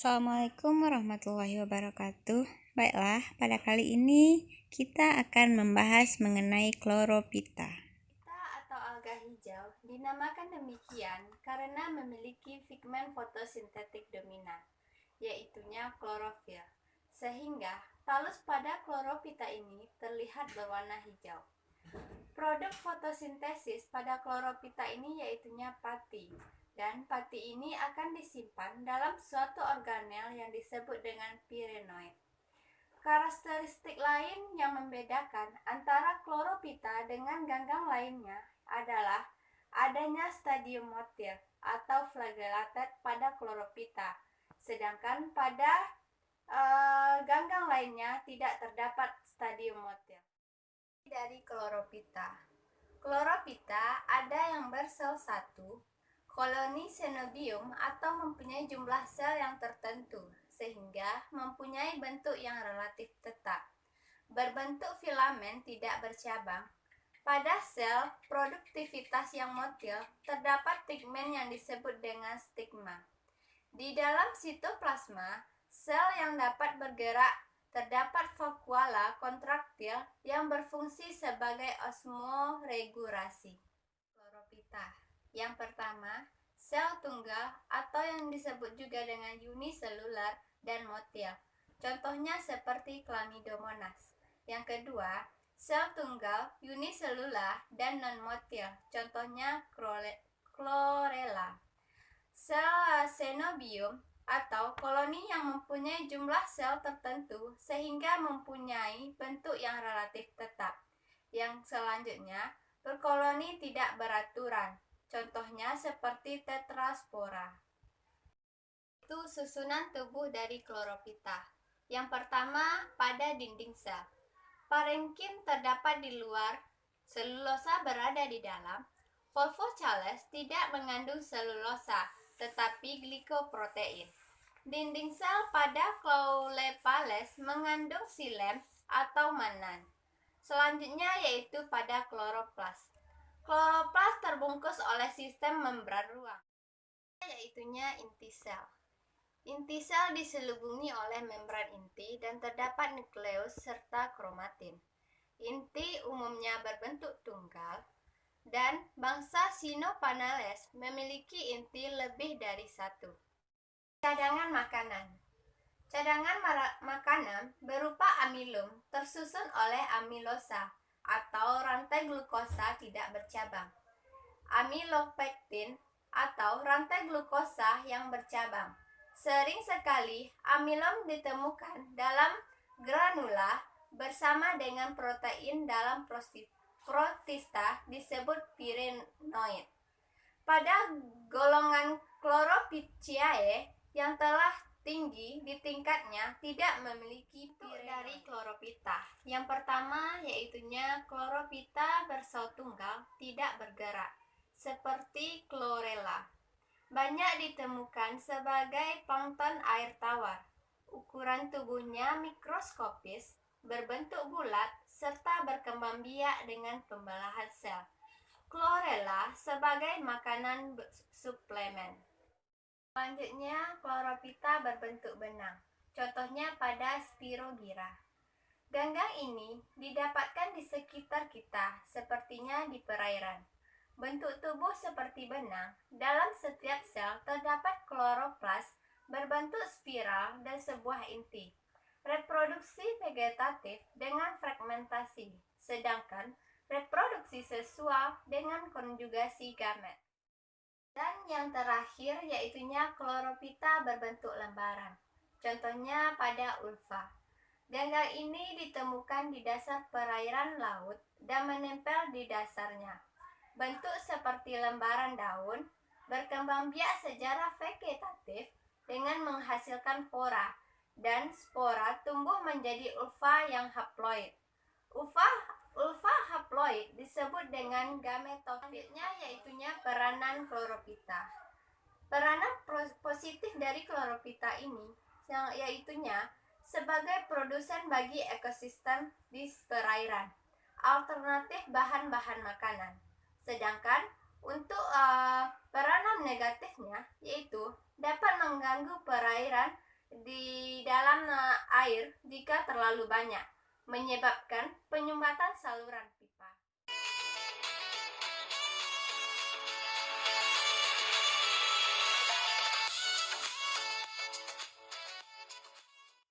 Assalamualaikum warahmatullahi wabarakatuh. Baiklah, pada kali ini kita akan membahas mengenai kloropita. Atau alga hijau dinamakan demikian karena memiliki pigmen fotosintetik dominan, yaitunya klorofil, sehingga talus pada kloropita ini terlihat berwarna hijau. Produk fotosintesis pada kloropita ini yaitunya pati, dan pati ini akan disimpan dalam suatu organel yang disebut dengan pirenoid. Karakteristik lain yang membedakan antara kloropita dengan ganggang lainnya adalah adanya stadium motil atau flagellated pada kloropita, sedangkan pada ganggang lainnya tidak terdapat stadium motil. Dari kloropita ada yang bersel satu, koloni xenobium atau mempunyai jumlah sel yang tertentu sehingga mempunyai bentuk yang relatif tetap, berbentuk filamen tidak bercabang. Pada sel produktivitas yang motil terdapat pigmen yang disebut dengan stigma. Di dalam sitoplasma, sel yang dapat bergerak terdapat vakuola kontraktil yang berfungsi sebagai osmoregulasi. Kloropita. Yang pertama, sel tunggal atau yang disebut juga dengan uniselular dan motil. Contohnya seperti Chlamydomonas. Yang kedua, sel tunggal, uniselular dan non-motil. Contohnya Chlorella. Sel xenobium atau koloni yang mempunyai jumlah sel tertentu sehingga mempunyai bentuk yang relatif tetap. Yang selanjutnya, berkoloni tidak beraturan. Contohnya seperti tetraspora. Itu susunan tubuh dari kloropita. Yang pertama, pada dinding sel. Parenkim terdapat di luar, selulosa berada di dalam. Volvocales tidak mengandung selulosa, tetapi glikoprotein. Dinding sel pada Caulepales mengandung xilem atau manan. Selanjutnya yaitu pada kloroplas. Kloroplas terbungkus oleh sistem membran ruang, yaitunya inti sel. Inti sel diselubungi oleh membran inti dan terdapat nukleus serta kromatin. Inti umumnya berbentuk tunggal dan bangsa Cynopanales memiliki inti lebih dari satu. Cadangan makanan. Cadangan makanan berupa amilum tersusun oleh amilosa atau rantai glukosa tidak bercabang, amilopektin atau rantai glukosa yang bercabang. Sering sekali amilum ditemukan dalam granula bersama dengan protein dalam protista disebut pirenoid. Pada golongan Chlorophyceae yang telah tinggi di tingkatnya tidak memiliki dari kloropita. Yang pertama yaitunya kloropita bersel tunggal tidak bergerak seperti Chlorella. Banyak ditemukan sebagai plankton air tawar. Ukuran tubuhnya mikroskopis, berbentuk bulat serta berkembang biak dengan pembelahan sel. Chlorella sebagai makanan suplemen. Selanjutnya, kloropita berbentuk benang. Contohnya pada Spirogyra. Ganggang ini didapatkan di sekitar kita, sepertinya di perairan. Bentuk tubuh seperti benang. Dalam setiap sel terdapat kloroplas berbentuk spiral dan sebuah inti. Reproduksi vegetatif dengan fragmentasi, sedangkan reproduksi seksual dengan konjugasi gamet. Dan yang terakhir yaitunya kloropita berbentuk lembaran. Contohnya pada ulva. Ganggang ini ditemukan di dasar perairan laut dan menempel di dasarnya. Bentuk seperti lembaran daun, berkembang biak secara vegetatif dengan menghasilkan spora, dan spora tumbuh menjadi ulva yang haploid. Ulva haploid disebut dengan gametofitnya, yaitunya peranan kloropita. Peranan positif dari kloropita ini yaitunya sebagai produsen bagi ekosistem di perairan, alternatif bahan-bahan makanan. Sedangkan untuk peranan negatifnya yaitu dapat mengganggu perairan di dalam air jika terlalu banyak, menyebabkan penyumbatan saluran.